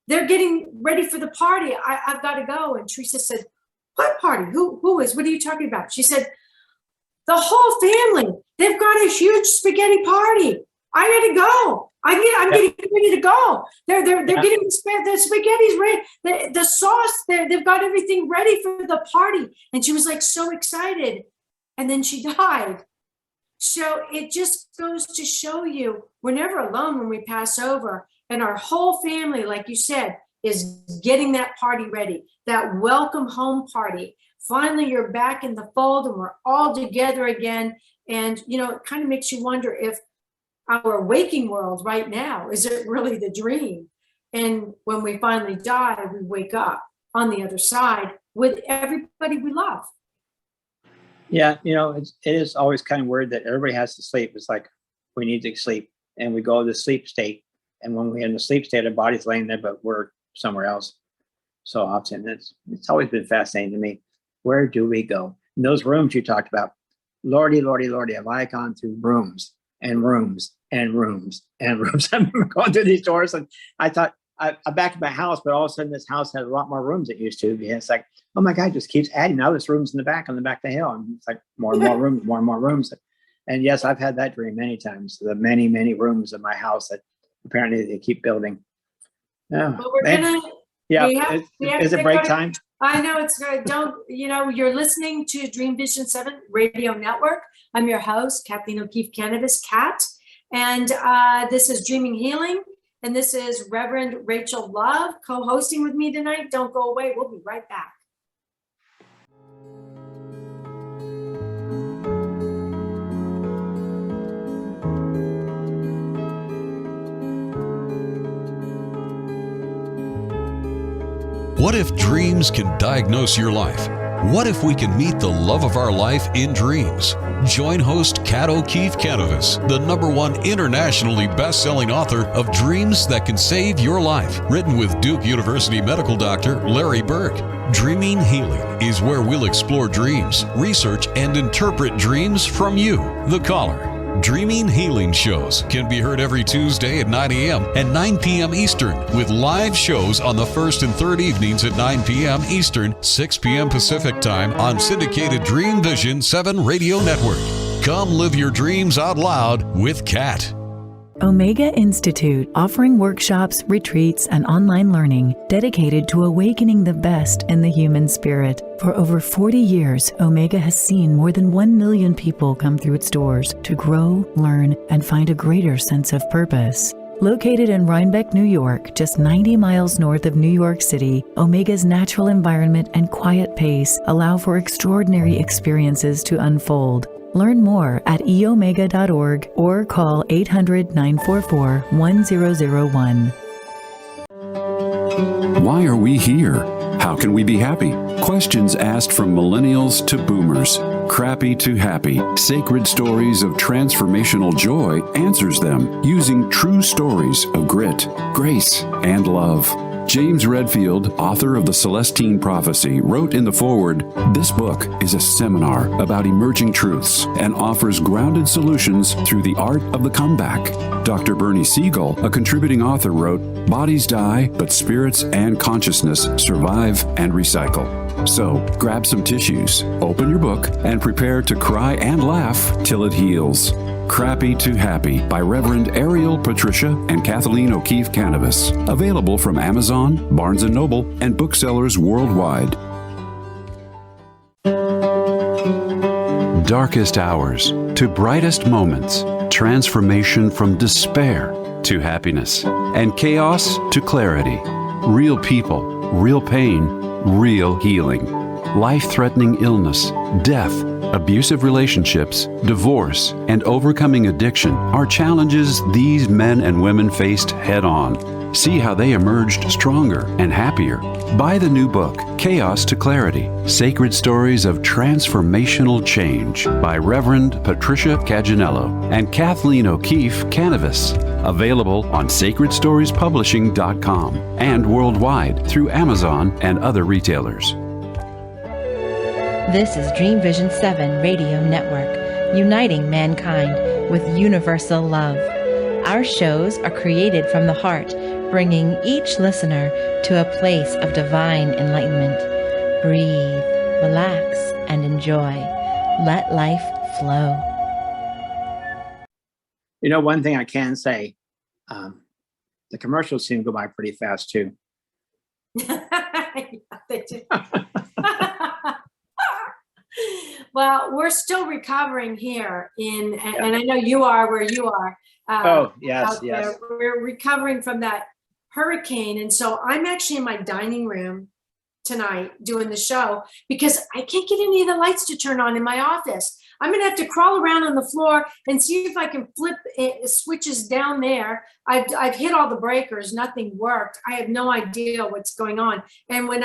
"They're getting ready for the party. I've got to go." And Teresa said, "What party? Who is? What are you talking about?" She said, "The whole family. They've got a huge spaghetti party. I got to go. I'm getting ready to go. They're getting the spaghetti's ready. The sauce. They've got everything ready for the party." And she was like so excited, and then she died. So it just goes to show you we're never alone when we pass over, and our whole family, like you said, is getting that party ready. That welcome home party. Finally, you're back in the fold and we're all together again. And, it kind of makes you wonder if our waking world right now, is it really the dream? And when we finally die, we wake up on the other side with everybody we love. Yeah, it is always kind of weird that everybody has to sleep. It's like we need to sleep and we go to the sleep state. And when we're in the sleep state, our body's laying there, but we're somewhere else. So often it's always been fascinating to me. Where do we go? In those rooms you talked about, Lordy, Lordy, Lordy, have I gone through rooms and rooms and rooms and rooms? I remember going through these doors and I thought, I'm back to my house, but all of a sudden this house has a lot more rooms than it used to. And it's like, oh my God, it just keeps adding. Now there's rooms on the back of the hill. And it's like more and more rooms, more and more rooms. And yes, I've had that dream many times. The many, many rooms in my house that apparently they keep building. But we're going to... Yeah, is it break time? I know it's good. You're listening to Dream Vision 7 Radio Network. I'm your host, Kathleen O'Keefe Kanavos, Kat. And this is Dreaming Healing. And this is Reverend Rachel Love co-hosting with me tonight. Don't go away. We'll be right back. What if dreams can diagnose your life? What if we can meet the love of our life in dreams? Join host Kat O'Keefe Kanavos, the #1 internationally best-selling author of Dreams That Can Save Your Life, written with Duke University medical doctor Larry Burke. Dreaming Healing is where we'll explore dreams, research, and interpret dreams from you, the caller. Dreaming Healing shows can be heard every Tuesday at 9 a.m. and 9 p.m. Eastern, with live shows on the first and third evenings at 9 p.m. Eastern, 6 p.m. Pacific Time on syndicated Dreamvisions 7 Radio Network. Come live your dreams out loud with Kat. Omega Institute, offering workshops, retreats, and online learning dedicated to awakening the best in the human spirit. For over 40 years, Omega has seen more than 1 million people come through its doors to grow, learn, and find a greater sense of purpose. Located in Rhinebeck, New York, just 90 miles north of New York City, Omega's natural environment and quiet pace allow for extraordinary experiences to unfold. Learn more at eomega.org or call 800-944-1001. Why are we here? How can we be happy? Questions asked from millennials to boomers. Crappy to happy. Sacred Stories of Transformational Joy answers them using true stories of grit, grace, and love. James Redfield, author of The Celestine Prophecy, wrote in the foreword, "This book is a seminar about emerging truths and offers grounded solutions through the art of the comeback." Dr. Bernie Siegel, a contributing author, wrote, "Bodies die, but spirits and consciousness survive and recycle." So grab some tissues, open your book, and prepare to cry and laugh till it heals. Crappy to Happy by Reverend Ariel Patricia and Kathleen O'Keefe Kanavos. Available from Amazon, Barnes & Noble, and booksellers worldwide. Darkest hours to brightest moments. Transformation from despair to happiness. And chaos to clarity. Real people, real pain, real healing. Life-threatening illness, death, abusive relationships, divorce, and overcoming addiction are challenges these men and women faced head-on. See how they emerged stronger and happier. Buy the new book, Chaos to Clarity, Sacred Stories of Transformational Change by Reverend Patricia Caginello and Kathleen O'Keefe Kanavos. Available on sacredstoriespublishing.com and worldwide through Amazon and other retailers. This is Dreamvisions 7 Radio Network, uniting mankind with universal love. Our shows are created from the heart, bringing each listener to a place of divine enlightenment. Breathe, relax, and enjoy. Let life flow. You know, one thing I can say, the commercials seem to go by pretty fast too. Yeah, they do. Well, we're still recovering here and I know you are where you are. Yes. We're recovering from that hurricane. And so I'm actually in my dining room tonight doing the show because I can't get any of the lights to turn on in my office. I'm going to have to crawl around on the floor and see if I can flip switches down there. I've hit all the breakers. Nothing worked. I have no idea what's going on. And when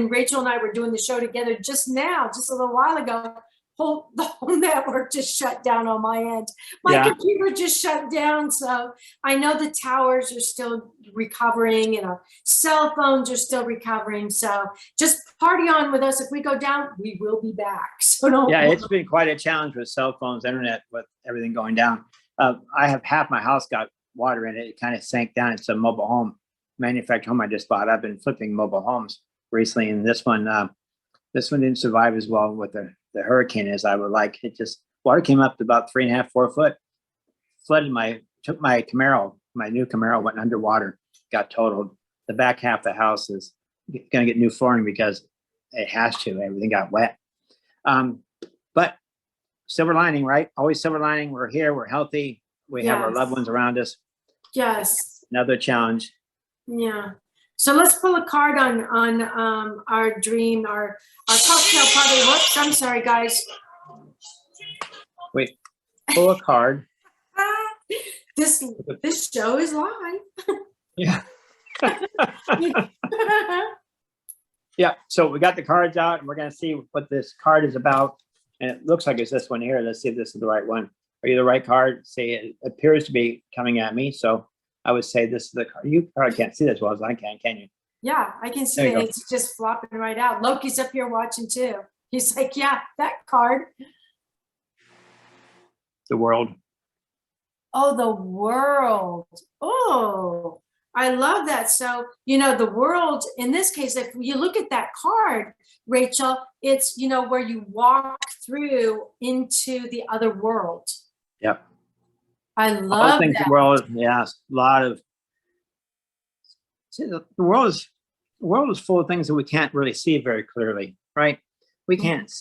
Rachel and I were doing the show together just now, just a little while ago, the whole network just shut down on my end. My computer just shut down. So I know the towers are still recovering and our cell phones are still recovering. So just party on with us. If we go down, we will be back. So don't worry. It's been quite a challenge with cell phones, internet, with everything going down. I have half my house got water in it. It kind of sank down. It's a mobile home, manufactured home I just bought. I've been flipping mobile homes recently, and this one didn't survive as well with the hurricane as I would like. It just, water came up to about 3.5, 4 foot, flooded took my Camaro, my new Camaro went underwater, got totaled. The back half of the house is going to get new flooring because it has to, everything got wet. But silver lining, right? Always silver lining. We're here, we're healthy. We have our loved ones around us. Yes. Another challenge. Yeah. So let's pull a card on our dream, our cocktail party. Whoops, I'm sorry, guys. Wait, pull a card. This show is live. Yeah. Yeah. So we got the cards out, and we're going to see what this card is about. And it looks like it's this one here. Let's see if this is the right one. Are you the right card? See, it appears to be coming at me. So I would say this is the card. You probably can't see that as well as I can you? Yeah, I can see it. It's just flopping right out. Loki's up here watching too. He's like, yeah, that card. The world. Oh, the world. Oh, I love that. So, the world, in this case, if you look at that card, Rachel, it's, where you walk through into the other world. Yep. I love that. The world, a lot of, see, the world is full of things that we can't really see very clearly, right? We can't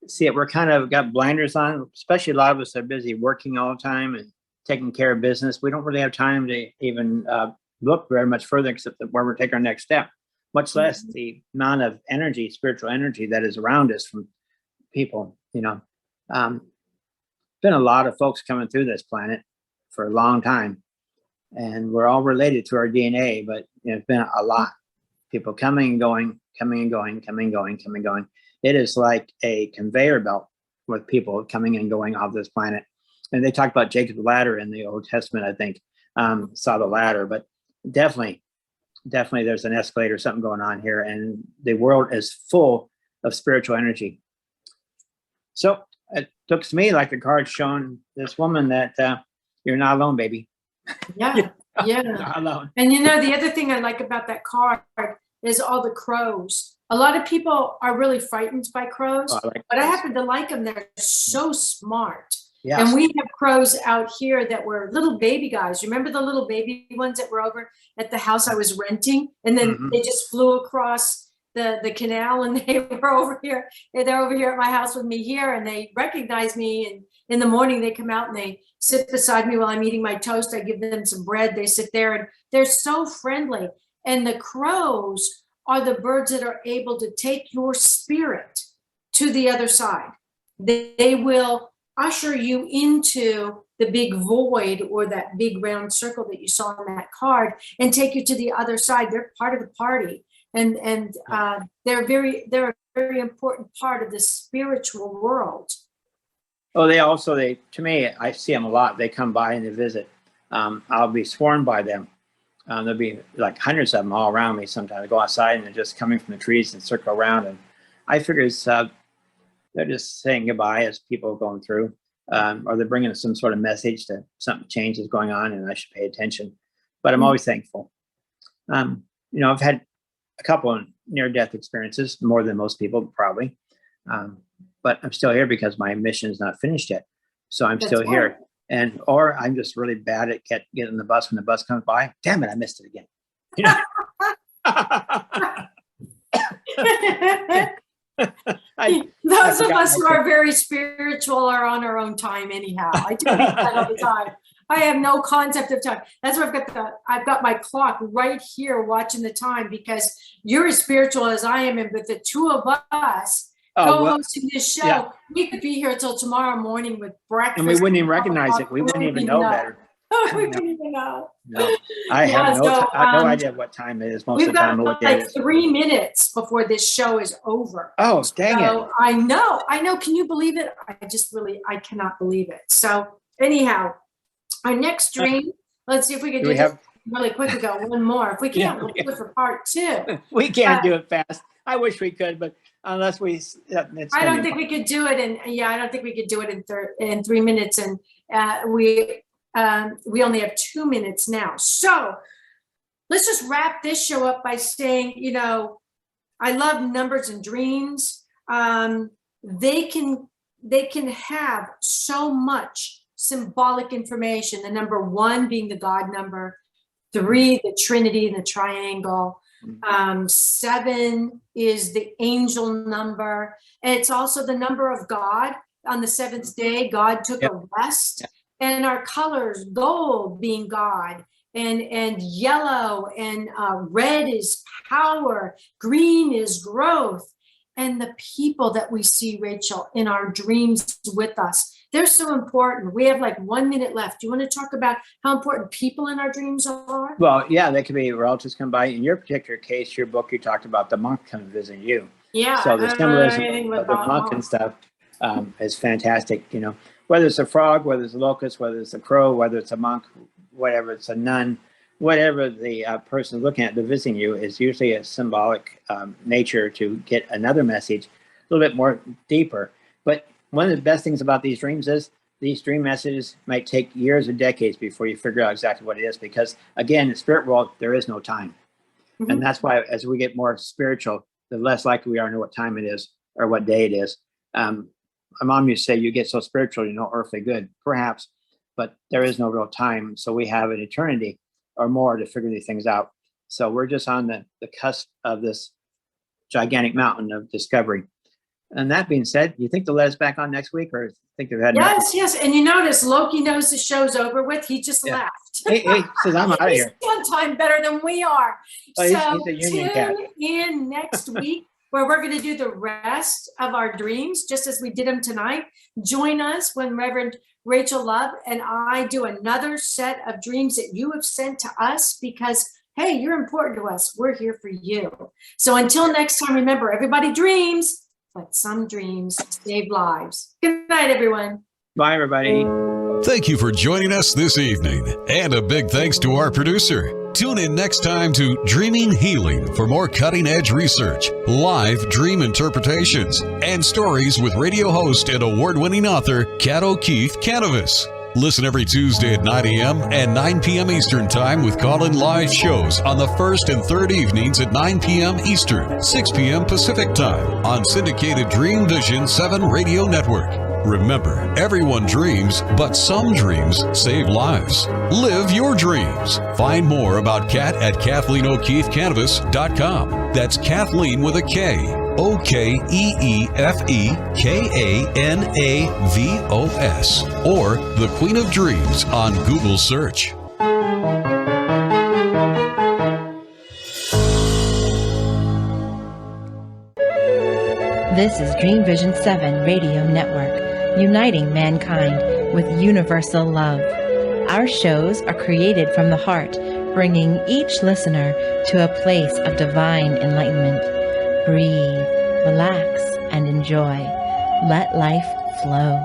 see it. We're kind of got blinders on, especially a lot of us are busy working all the time and taking care of business. We don't really have time to even look very much further except where we're taking our next step, much less the amount of energy, spiritual energy that is around us from people, been a lot of folks coming through this planet for a long time, and we're all related through our DNA, but it's been a lot. People coming and going, coming and going, coming and going, coming and going. It is like a conveyor belt with people coming and going off this planet. And they talk about Jacob's ladder in the Old Testament, I think, saw the ladder, but definitely definitely there's an escalator, something going on here, and the world is full of spiritual energy. So it looks to me like the card's showing this woman that you're not alone, baby. Yeah. Yeah. Not alone. And you know, the other thing I like about that card is all the crows. A lot of people are really frightened by crows, but I happen to like them. They're so smart. Yes. And we have crows out here that were little baby guys. Remember the little baby ones that were over at the house I was renting? And then they just flew across the canal, and they were over here. They're over here at my house with me here, and they recognize me. And in the morning, they come out and they sit beside me while I'm eating my toast. I give them some bread. They sit there, and they're so friendly. And the crows are the birds that are able to take your spirit to the other side. They will usher you into the big void or that big round circle that you saw on that card and take you to the other side. They're part of the party. And they're a very important part of the spiritual world. Oh, to me, I see them a lot. They come by and they visit. I'll be swarmed by them. There'll be like hundreds of them all around me sometimes. I go outside and they're just coming from the trees and circle around. And I figure they're just saying goodbye as people are going through. Or they're bringing some sort of message that something change is going on and I should pay attention. But I'm always thankful. I've had a couple of near-death experiences, more than most people probably. But I'm still here because my mission is not finished yet. So I'm still here. Or I'm just really bad at getting the bus when the bus comes by. Damn it, I missed it again. Those of us who are very spiritual are on our own time anyhow. I do that all the time. I have no concept of time. That's why I've got my clock right here watching the time, because you're as spiritual as I am, and with the two of us co-hosting this show, we could be here till tomorrow morning with breakfast. And we wouldn't even recognize it. We wouldn't even know better. We wouldn't even know. No, I have no idea what time it is most of the time. We've got like 3 minutes before this show is over. Oh, dang it. I know. Can you believe it? I cannot believe it. So anyhow, our next dream, let's see if we can do this really quick. We got one more. If we can't, we'll do it for part 2. We can't do it fast. I wish we could, but unless we, I don't think we could do it in 3 minutes. And we only have 2 minutes now. So let's just wrap this show up by saying, I love numbers and dreams. They can have so much symbolic information. The number 1 being the God number, 3, the Trinity and the triangle. 7 is the angel number. And it's also the number of God. On the 7th day, God took a rest. And our colors, gold being God, and yellow and red is power, green is growth. And the people that we see, Rachel, in our dreams with us, they're so important. We have like 1 minute left. Do you want to talk about how important people in our dreams are? Well, yeah, they could be relatives come by. In your particular case, your book, you talked about the monk coming visiting you. Yeah. So the symbolism of the monk and stuff is fantastic. Whether it's a frog, whether it's a locust, whether it's a crow, whether it's a monk, whatever, it's a nun, whatever the person looking at, the visiting you, is usually a symbolic nature to get another message, a little bit more deeper. But one of the best things about these dreams is these dream messages might take years or decades before you figure out exactly what it is, because again, in the spirit world, there is no time. And that's why as we get more spiritual, the less likely we are to know what time it is or what day it is. My mom used to say, you get so spiritual, you know earthly good, perhaps, but there is no real time. So we have an eternity or more to figure these things out. So we're just on the cusp of this gigantic mountain of discovery. And that being said, you think they'll let us back on next week, or think they've had Yes. And you notice Loki knows the show's over with. He just left. He says, I'm out of here. He's 1 time better than we are. Oh, so he's a union cat. Tune in next week, where we're going to do the rest of our dreams, just as we did them tonight. Join us when Reverend Rachel Love and I do another set of dreams that you have sent to us, because, hey, you're important to us. We're here for you. So until next time, remember, everybody dreams, but some dreams save lives. Good night, everyone. Bye, everybody. Thank you for joining us this evening. And a big thanks to our producer, Tune in next time to Dreaming Healing for more cutting-edge research, live dream interpretations, and stories with radio host and award-winning author Kat O'Keefe Kanavos. Listen every Tuesday at 9 a.m. and 9 p.m. Eastern Time with call-in live shows on the first and third evenings at 9 p.m. Eastern, 6 p.m. Pacific Time on syndicated Dreamvisions 7 radio network. Remember, everyone dreams, but some dreams save lives. Live your dreams. Find more about Kat at KathleenO'KeefeKanavos.com. That's Kathleen with a K. OKEEFEKANAVOS, or The Queen of Dreams on Google search. This is Dreamvision 7 Radio Network, uniting mankind with universal love. Our shows are created from the heart, bringing each listener to a place of divine enlightenment. Breathe, relax, and enjoy. Let life flow.